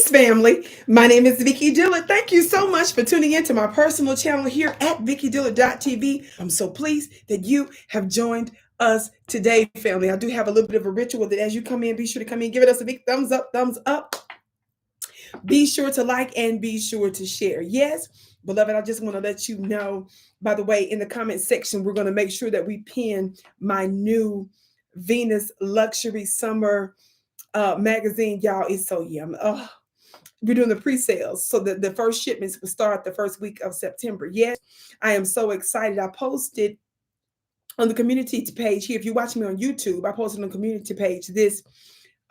Peace, family. My name is Vicki Dillard. Thank you so much for tuning in to my personal channel here at VickiDillard.tv. I'm so pleased that you have joined us today, family. I do have a little bit of a ritual that as you come in, be sure to come in, give us a big thumbs up, thumbs up. Be sure to like and be sure to share. Yes, beloved, I just want to let you know, by the way, in the comment section, we're going to make sure that we pin my new Venus Luxury Summer magazine. Y'all, it's so yum. Oh, we're doing the pre-sales. So the first shipments will start the first week of September. Yes, I am so excited. I posted on the community page here. If you're watching me on YouTube, I posted on the community page this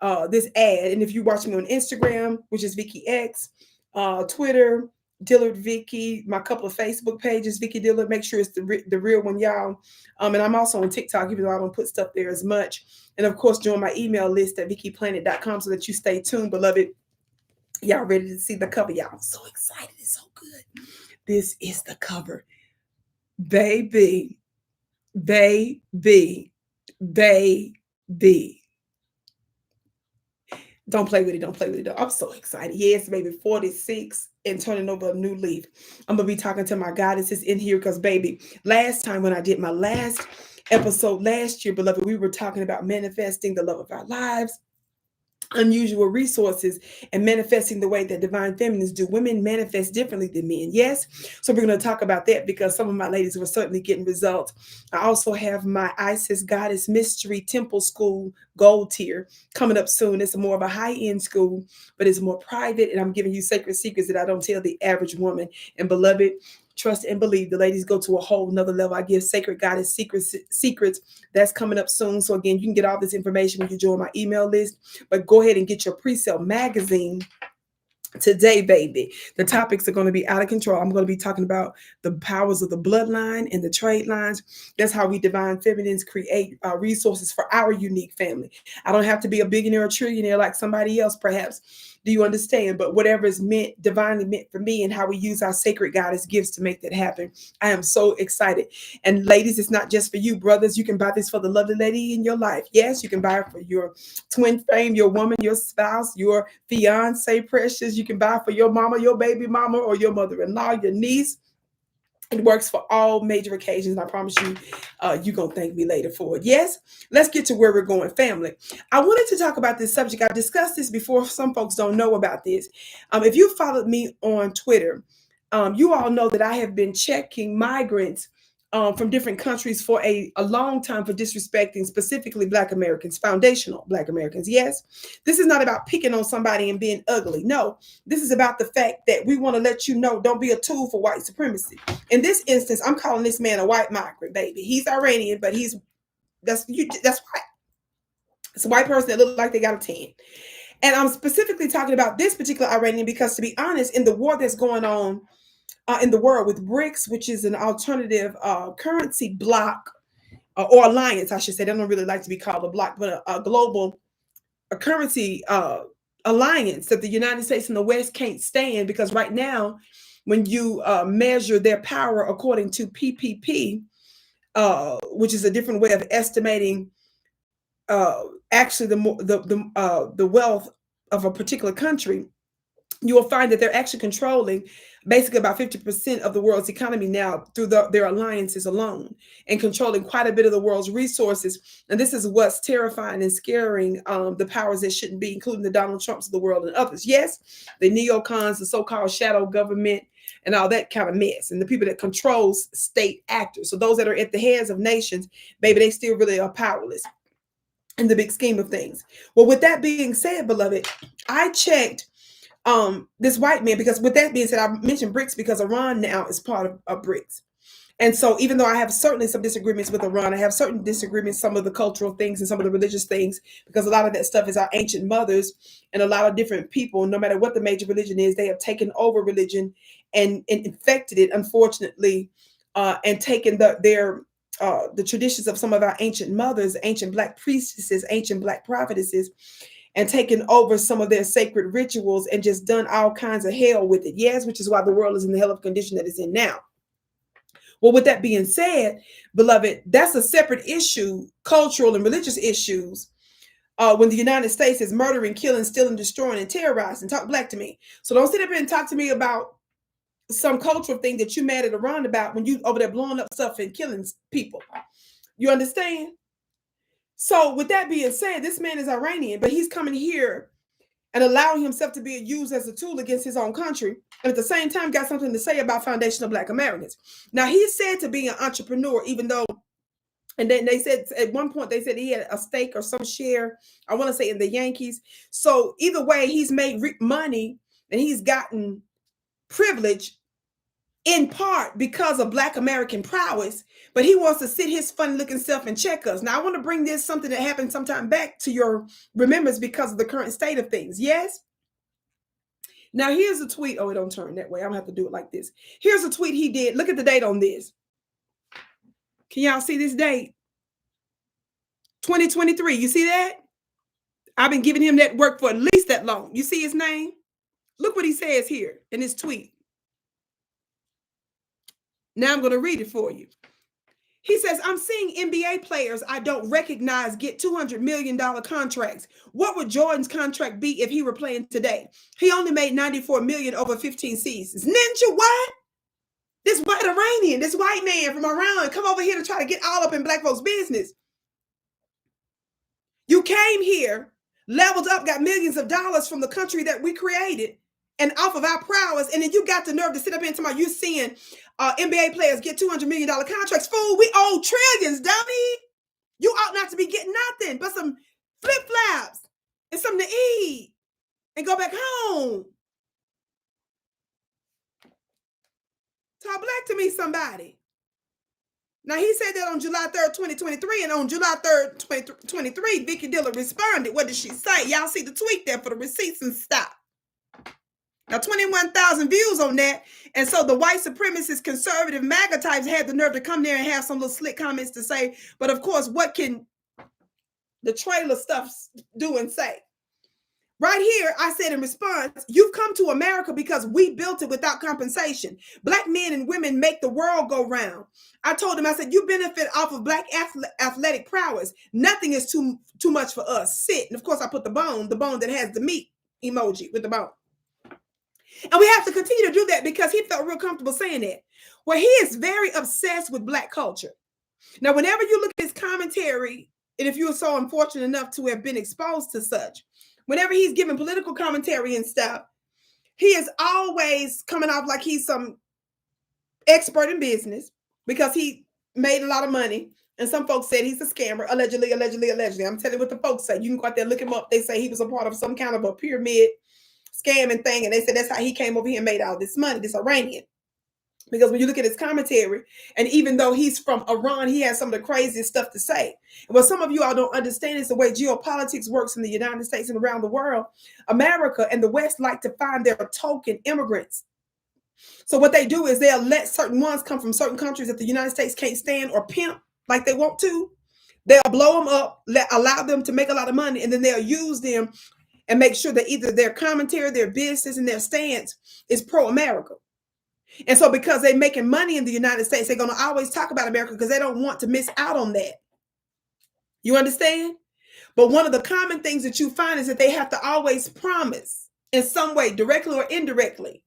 ad. And if you watch me on Instagram, which is Vicki X, Twitter, Dillard Vicki, my couple of Facebook pages, Vicki Dillard, make sure it's the real one, y'all. And I'm also on TikTok, even though I don't put stuff there as much. And of course, join my email list at VickiPlanet.com so that you stay tuned, beloved. Y'all ready to see the cover? Y'all, I'm so excited. It's so good. This is the cover. Baby, baby, baby. Don't play with it. Don't play with it. I'm so excited. Yes, baby, 46 and turning over a new leaf. I'm going to be talking to my goddesses in here because, baby, last time when I did my last episode last year, beloved, we were talking about manifesting the love of our lives, unusual resources, and manifesting the way that divine feminines do. Women manifest differently than men. Yes. So we're going to talk about that because some of my ladies were certainly getting results. I also have my Isis Goddess Mystery Temple School Gold tier coming up soon. It's more of a high-end school, but it's more private. And I'm giving you sacred secrets that I don't tell the average woman. And beloved, trust and believe, the ladies go to a whole nother level. I give sacred goddess secrets. That's coming up soon. So again, you can get all this information when you join my email list, but go ahead and get your pre-sale magazine today, baby. The topics are going to be out of control. I'm going to be talking about the powers of the bloodline and the trade lines. That's how we divine feminines create resources for our unique family. I don't have to be a billionaire or trillionaire like somebody else, perhaps. Do you understand? But whatever is meant, divinely meant for me, and how we use our sacred goddess gifts to make that happen. I am so excited. And ladies, it's not just for you, brothers. You can buy this for the lovely lady in your life. Yes, you can buy it for your twin flame, your woman, your spouse, your fiance, precious. You can buy it for your mama, your baby mama, or your mother-in-law, your niece. It works for all major occasions. I promise you, you're going to thank me later for it. Yes, let's get to where we're going, family. I wanted to talk about this subject. I've discussed this before. Some folks don't know about this. If you followed me on Twitter, you all know that I have been checking migrants from different countries for a long time for disrespecting specifically Black Americans, foundational Black Americans. Yes, this is not about picking on somebody and being ugly. No, this is about the fact that we want to let you know, don't be a tool for white supremacy. In this instance, I'm calling this man a white migrant, baby. He's Iranian, but that's white. It's a white person that looks like they got a tan. And I'm specifically talking about this particular Iranian because, to be honest, in the war that's going on in the world with BRICS, which is an alternative currency block or alliance, I should say. They don't really like to be called a block, but a global currency alliance that the United States and the West can't stand, because right now, when you measure their power according to PPP, which is a different way of estimating actually the wealth of a particular country, you will find that they're actually controlling basically about 50% of the world's economy now through their alliances alone, and controlling quite a bit of the world's resources. And this is what's terrifying and scaring the powers that shouldn't be, including the Donald Trumps of the world and others. Yes, the neocons, the so-called shadow government, and all that kind of mess, and the people that controls state actors. So those that are at the heads of nations, baby, they still really are powerless in the big scheme of things. Well, with that being said, beloved, I checked this white man, because with that being said, I mentioned BRICS because Iran now is part of BRICS. And so even though I have certainly some disagreements with Iran, I have certain disagreements, some of the cultural things and some of the religious things, because a lot of that stuff is our ancient mothers, and a lot of different people, no matter what the major religion is, they have taken over religion and infected it, unfortunately, and taken the traditions of some of our ancient mothers, ancient Black priestesses, ancient Black prophetesses, and taken over some of their sacred rituals and just done all kinds of hell with it. Yes, which is why the world is in the hell of condition that it's in now. Well, with that being said, beloved, that's a separate issue, cultural and religious issues, when the United States is murdering, killing, stealing, destroying, and terrorizing. Talk black to me. So don't sit up here and talk to me about some cultural thing that you mad at Iran about when you over there blowing up stuff and killing people. You understand? So with that being said, this man is Iranian, but he's coming here and allowing himself to be used as a tool against his own country, and at the same time got something to say about foundational Black Americans. Now, he's said to be an entrepreneur, even though, and then they said at one point, they said he had a stake or some share, I want to say in the Yankees. So either way, he's made money and he's gotten privilege in part because of Black American prowess, but he wants to sit his funny looking self and check us. Now, I want to bring this something that happened sometime back to your remembrance because of the current state of things. Yes? Now, here's a tweet. Oh, it don't turn that way. I'm going to have to do it like this. Here's a tweet he did. Look at the date on this. Can y'all see this date? 2023. You see that? I've been giving him that work for at least that long. You see his name? Look what he says here in his tweet. Now I'm going to read it for you. He says, I'm seeing NBA players I don't recognize get $200 million contracts. What would Jordan's contract be if he were playing today? He only made $94 million over 15 seasons. Ninja, what? This white Iranian, this white man from Iran, come over here to try to get all up in Black folks' business. You came here, leveled up, got millions of dollars from the country that we created and off of our prowess, and then you got the nerve to sit up here and talk about you seeing NBA players get $200 million contracts. Fool, we owe trillions, dummy. You ought not to be getting nothing but some flip-flops and something to eat and go back home. Talk black to me, somebody. Now, he said that on July 3rd, 2023, and on July 3rd, 2023, Vicki Dillard responded. What did she say? Y'all see the tweet there for the receipts and stuff. Now, 21,000 views on that. And so the white supremacist conservative MAGA types had the nerve to come there and have some little slick comments to say. But of course, what can the trailer stuff do and say? Right here, I said in response, you've come to America because we built it without compensation. Black men and women make the world go round. I told him, I said, you benefit off of Black athletic prowess. Nothing is too much for us. Sit. And of course, I put the bone that has the meat emoji with the bone. And we have to continue to do that because he felt real comfortable saying that. Well, he is very obsessed with Black culture. Now, whenever you look at his commentary, and if you were so unfortunate enough to have been exposed to such, whenever he's giving political commentary and stuff, he is always coming off like he's some expert in business because he made a lot of money. And some folks said he's a scammer, allegedly. I'm telling you what the folks say. You can go out there and look him up. They say he was a part of some kind of a pyramid scamming thing, and they said that's how he came over here and made all this money, this Iranian. Because when you look at his commentary, and even though he's from Iran, he has some of the craziest stuff to say. And what some of you all don't understand is the way geopolitics works in the United States and around the world. America and the West like to find their token immigrants. So what they do is they'll let certain ones come from certain countries that the United States can't stand or pimp like they want to. They'll blow them up, allow them to make a lot of money, and then they'll use them and make sure that either their commentary, their business, and their stance is pro-America. And so because they're making money in the United States, they're going to always talk about America because they don't want to miss out on that. You understand? But one of the common things that you find is that they have to always promise in some way, directly or indirectly,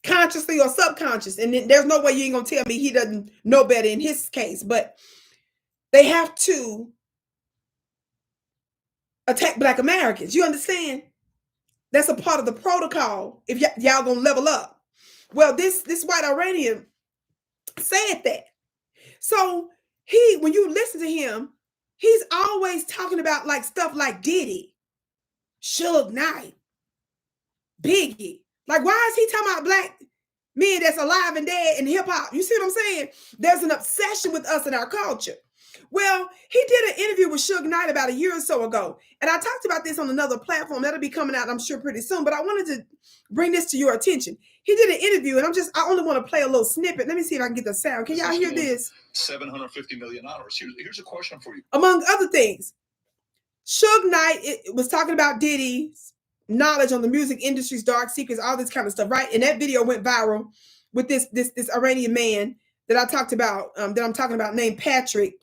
consciously or subconscious. And then there's no way you ain't going to tell me he doesn't know better in his case, but they have to attack Black Americans. You understand? That's a part of the protocol if y'all gonna level up. Well, this white Iranian said that. So when you listen to him, he's always talking about like stuff like Diddy, Suge Knight, Biggie. Like, why is he talking about Black men that's alive and dead in hip hop? You see what I'm saying? There's an obsession with us in our culture. Well, he did an interview with Suge Knight about a year or so ago. And I talked about this on another platform. That'll be coming out, I'm sure, pretty soon. But I wanted to bring this to your attention. He did an interview, and I only want to play a little snippet. Let me see if I can get the sound. Can y'all hear this? $750 million. Here's a question for you. Among other things, Suge Knight was talking about Diddy's knowledge on the music industry's dark secrets, all this kind of stuff, right? And that video went viral with this Iranian man that I talked about, that I'm talking about, named Patrick.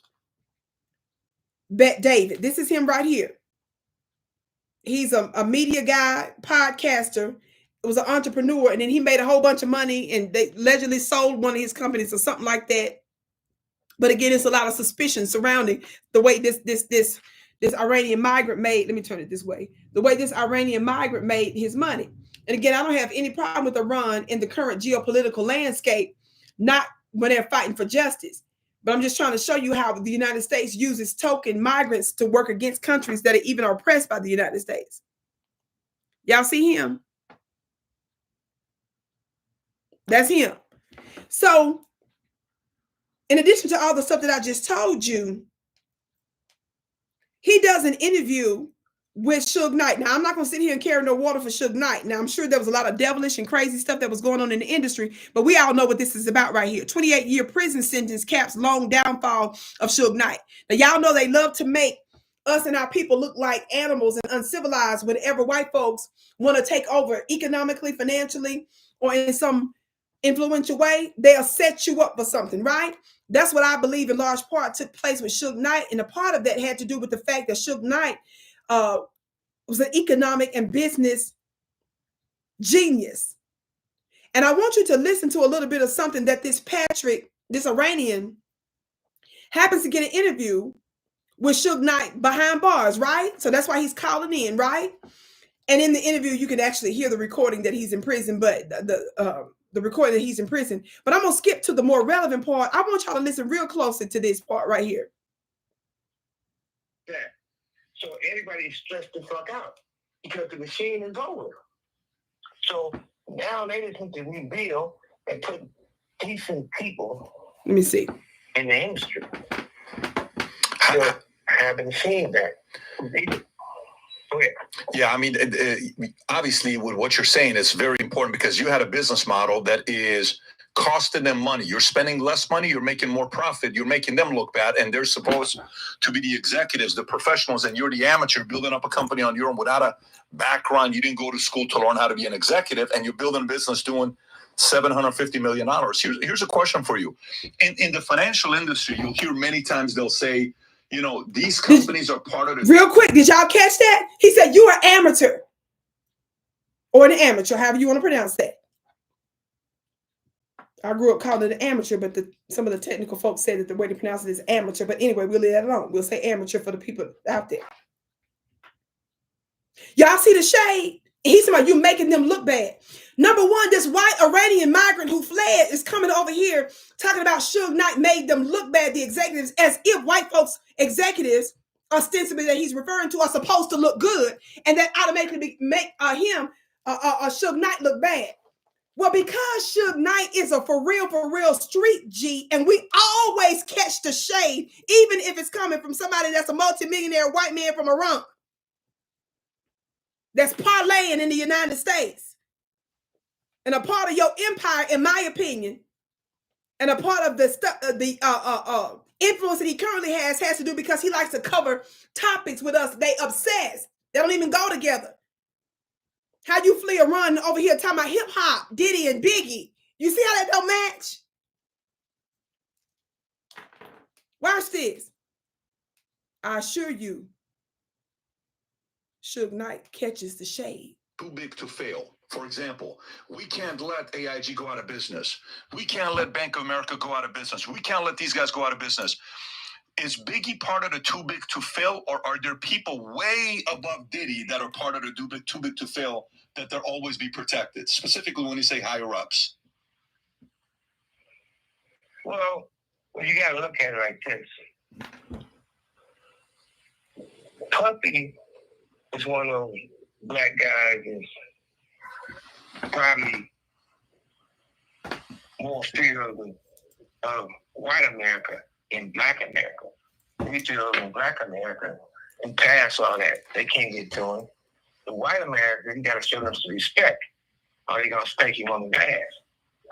Bet David. This is him right here. He's a media guy, podcaster. It was an entrepreneur, and then he made a whole bunch of money, and they allegedly sold one of his companies or something like that. But again, it's a lot of suspicion surrounding the way this Iranian migrant made. Let me turn it this way. The way this Iranian migrant made his money. And again, I don't have any problem with Iran in the current geopolitical landscape, not when they're fighting for justice. But I'm just trying to show you how the United States uses token migrants to work against countries that are even oppressed by the United States. Y'all see him? That's him. So, in addition to all the stuff that I just told you, he does an interview with Suge Knight. Now, I'm not going to sit here and carry no water for Suge Knight. Now, I'm sure there was a lot of devilish and crazy stuff that was going on in the industry, but we all know what this is about right here. 28-year prison sentence caps long downfall of Suge Knight. Now, y'all know they love to make us and our people look like animals and uncivilized whenever white folks want to take over economically, financially, or in some influential way. They'll set you up for something, right? That's what I believe in large part took place with Suge Knight. And a part of that had to do with the fact that Suge Knight was an economic and business genius. And I want you to listen to a little bit of something that this Iranian, happens to get an interview with Suge Knight behind bars, right? So that's why he's calling in, right? And in the interview, you can actually hear the recording that he's in prison, but the recording that he's in prison. But I'm going to skip to the more relevant part. I want y'all to listen real closely to this part right here. Yeah. So everybody's stressed the fuck out because the machine is over. So now they just need to rebuild and put decent people. Let me see. In the industry. So have the machine back. Yeah, I mean, obviously, with what you're saying, it's very important because you had a business model that is costing them money. You're spending less money, you're making more profit, you're making them look bad, and they're supposed to be the executives, the professionals, and you're the amateur building up a company on your own without a background. You didn't go to school to learn how to be an executive, and you're building a business doing $750 million. Here's a question for you. In the financial industry, you'll hear many times they'll say, you know, these companies are part of the... Real quick, did y'all catch that? He said, you are amateur. Or an amateur, however you want to pronounce that. I grew up calling it an amateur, but some of the technical folks say that the way to pronounce it is amateur. But anyway, we'll leave that alone. We'll say amateur for the people out there. Y'all see the shade? He's talking about you making them look bad. Number one, this white Iranian migrant who fled is coming over here talking about Suge Knight made them look bad, the executives, as if white folks executives, ostensibly that he's referring to, are supposed to look good, and that automatically make him Suge Knight look bad. Well, because Suge Knight is a for real street G, and we always catch the shade, even if it's coming from somebody that's a multimillionaire white man from Iran that's parlaying in the United States. And a part of your empire, in my opinion, and a part of the influence that he currently has to do because he likes to cover topics with us. They obsessed. They don't even go together. How you flee Iran over here talking about hip hop, Diddy and Biggie? You see how that don't match? Watch this. I assure you, Suge Knight catches the shade. Too big to fail. For example, we can't let AIG go out of business. We can't let Bank of America go out of business. We can't let these guys go out of business. Is Biggie part of the too big to fail, or are there people way above Diddy that are part of the too big to fail that they'll always be protected, specifically when you say higher ups? Well, you got to look at it like this. Puppy is one of those black guys that's probably more fear of white America in black America. We feel in black America and pass all that. They can't get to him. The white America, you got to show them some respect, or they're going to spank you on the ass.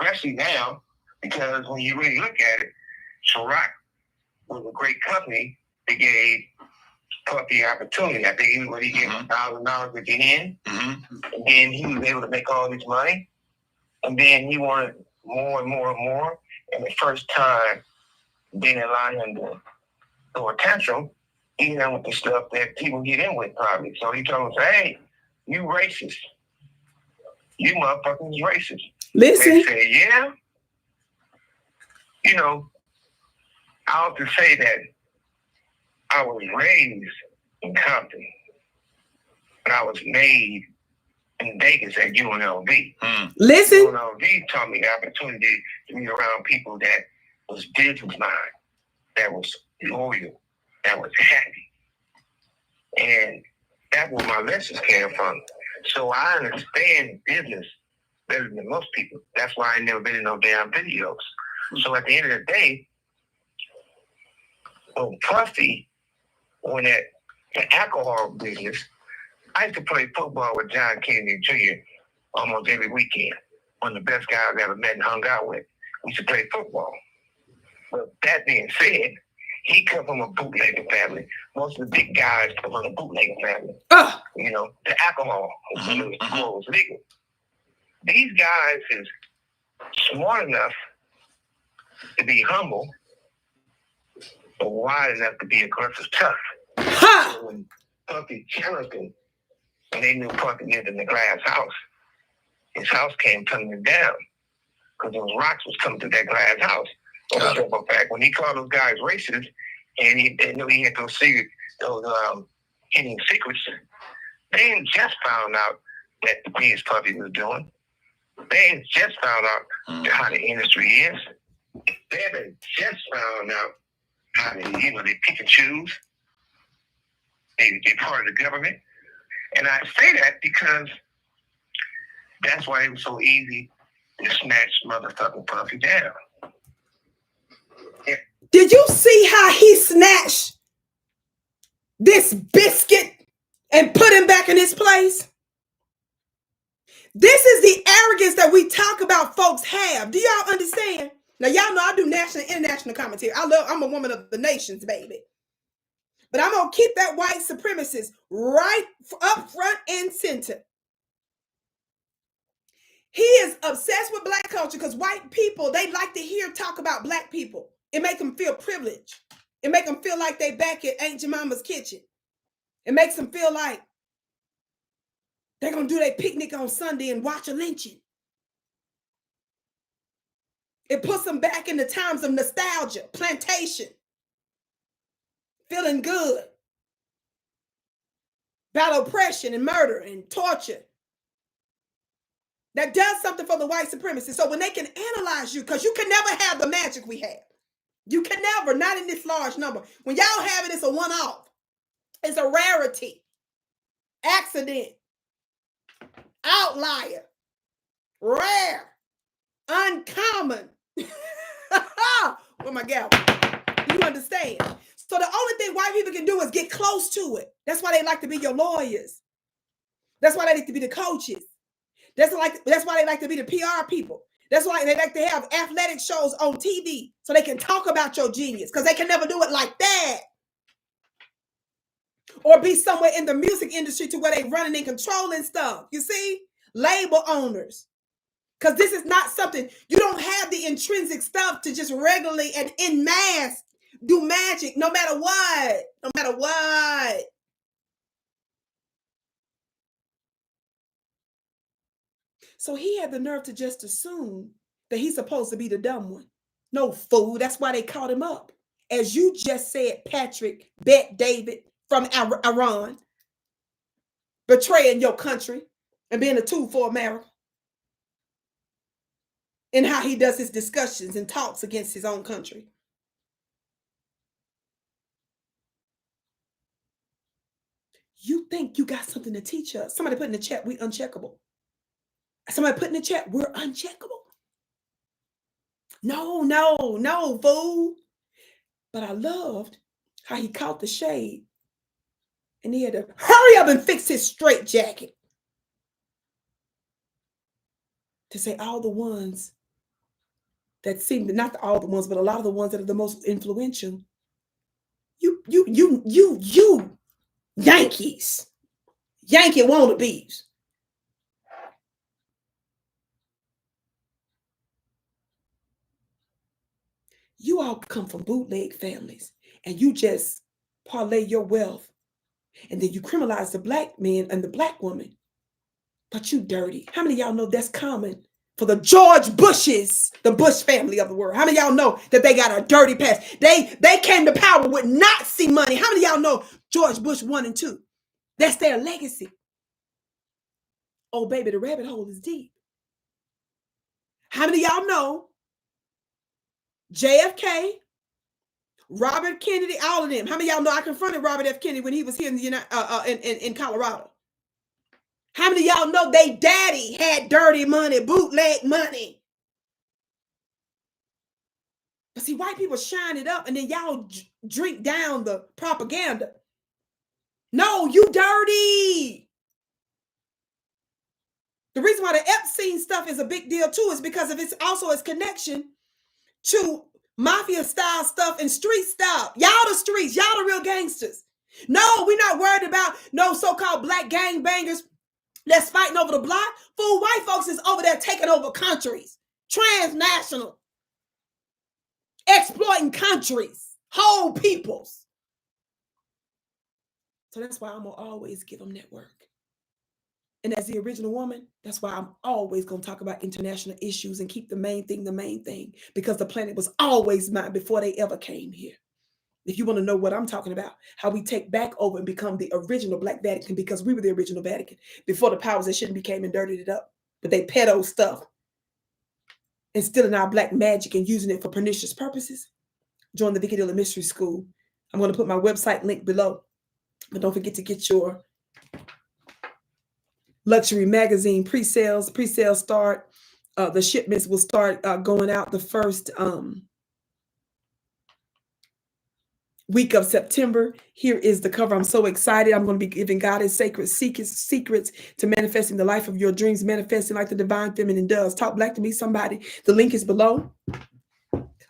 Especially now, because when you really look at it, Ciroc was a great company that gave Puppy opportunity. I think he gave him $1,000 to get in, and then he was able to make all this money, and then he wanted more and more and more. And the first time, they didn't allow him to throw a tantrum, with the stuff that people get in with probably. So he told us, hey, you racist. You motherfuckers racist. Listen. They said, yeah. I have to say that I was raised in Compton, but I was made in Vegas at UNLV. Listen. UNLV taught me the opportunity to be around people that was business mind, that was loyal, that was happy. And that's where my lessons came from. So I understand business better than most people. That's why I never been in no damn videos. So at the end of the day, when Puffy went at the alcohol business, I used to play football with John Kennedy Jr. almost every weekend. One of the best guys I ever met and hung out with. We used to play football. But that being said, he come from a bootlegger family. Most of the big guys come from a bootlegger family. The alcohol was legal. These guys is smart enough to be humble, but wise enough to be aggressive tough. So when Puffy challenged him, and they knew Puffy lived in the glass house, his house came tumbling down because those rocks was coming through that glass house. But in fact, when he called those guys racist, and they knew he had those hidden secrets, they ain't just found out that the things Puffy was doing. They ain't just found out how the industry is. They haven't just found out how they pick and choose. They're part of the government. And I say that because that's why it was so easy to snatch motherfucking Puffy down. Yeah. Did you see how he snatched this biscuit and put him back in his place? This is the arrogance that we talk about folks have. Do y'all understand? Now, y'all know I do national and international commentary. I'm a woman of the nations, baby. But I'm going to keep that white supremacist right up front and center. He is obsessed with black culture because white people, they like to hear talk about black people. It makes them feel privileged. It makes them feel like they back at Aunt Jemima's kitchen. It makes them feel like they're going to do their picnic on Sunday and watch a lynching. It puts them back in the times of nostalgia, plantation, feeling good about oppression and murder and torture. That does something for the white supremacists. So when they can analyze you, because you can never have the magic we have. You can never, not in this large number. When y'all have it, it's a one-off. It's a rarity. Accident. Outlier. Rare. Uncommon. Where my gal? You understand? So the only thing white people can do is get close to it. That's why they like to be your lawyers. That's why they like to be the coaches. That's why they like to be the PR people. That's why they like to have athletic shows on TV so they can talk about your genius, because they can never do it like that. Or be somewhere in the music industry to where they running and controlling stuff. You see? Label owners. Because this is not something, you don't have the intrinsic stuff to just regularly and en masse do magic no matter what. No matter what. So he had the nerve to just assume that he's supposed to be the dumb one. No, fool. That's why they caught him up. As you just said, Patrick Bet David from Iran, betraying your country and being a tool for America. And how he does his discussions and talks against his own country. You think you got something to teach us? Somebody put in the chat, we uncheckable. Somebody put in the chat, we're uncheckable. No, fool. But I loved how he caught the shade and he had to hurry up and fix his straitjacket to say all the ones that seem to, not all the ones, but a lot of the ones that are the most influential. You Yankees, Yankee wannabes. You all come from bootleg families and you just parlay your wealth. And then you criminalize the black man and the black woman. But you dirty. How many of y'all know that's common for the George Bushes, the Bush family of the world? How many of y'all know that they got a dirty past? They came to power with Nazi money. How many of y'all know George Bush 1 and 2? That's their legacy. Oh, baby, the rabbit hole is deep. How many of y'all know JFK, Robert Kennedy, all of them? How many of y'all know I confronted Robert F. Kennedy when he was here in Colorado? How many of y'all know they daddy had dirty money, bootleg money? But see, white people shine it up and then y'all drink down the propaganda. No, you dirty. The reason why the Epstein stuff is a big deal too is because of its connection to mafia style stuff and street style. Y'all the streets, y'all the real gangsters. No, we're not worried about no so-called black gang bangers that's fighting over the block. Fool, white folks is over there taking over countries, transnational, exploiting countries, whole peoples. So that's why I'm gonna always give them network. And as the original woman, that's why I'm always going to talk about international issues and keep the main thing, because the planet was always mine before they ever came here. If you want to know what I'm talking about, how we take back over and become the original Black Vatican, because we were the original Vatican before the powers that shouldn't be came and dirtied it up. But they pedo stuff and stealing our black magic and using it for pernicious purposes. Join the Vicki Dillard Mystery School. I'm going to put my website link below. But don't forget to get your luxury magazine pre-sales. Pre-sales start. The shipments will start going out the first week of September. Here is the cover. I'm so excited. I'm going to be giving God His sacred secrets to manifesting the life of your dreams, manifesting like the divine feminine does. Talk black to me, somebody. The link is below.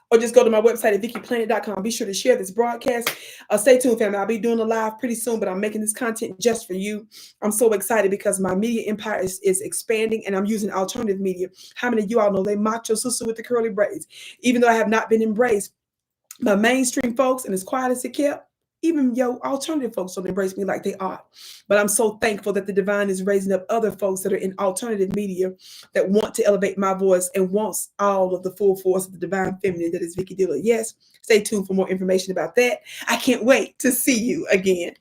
Or just go to my website at VickiPlanet.com. Be sure to share this broadcast. Stay tuned, family. I'll be doing a live pretty soon, but I'm making this content just for you. I'm so excited because my media empire is expanding and I'm using alternative media. How many of you all know they mocked your sister with the curly braids? Even though I have not been embraced by mainstream folks and as quiet as it kept, even your alternative folks don't embrace me like they ought. But I'm so thankful that the divine is raising up other folks that are in alternative media that want to elevate my voice and wants all of the full force of the divine feminine that is Vicki Dillard. Yes, stay tuned for more information about that. I can't wait to see you again.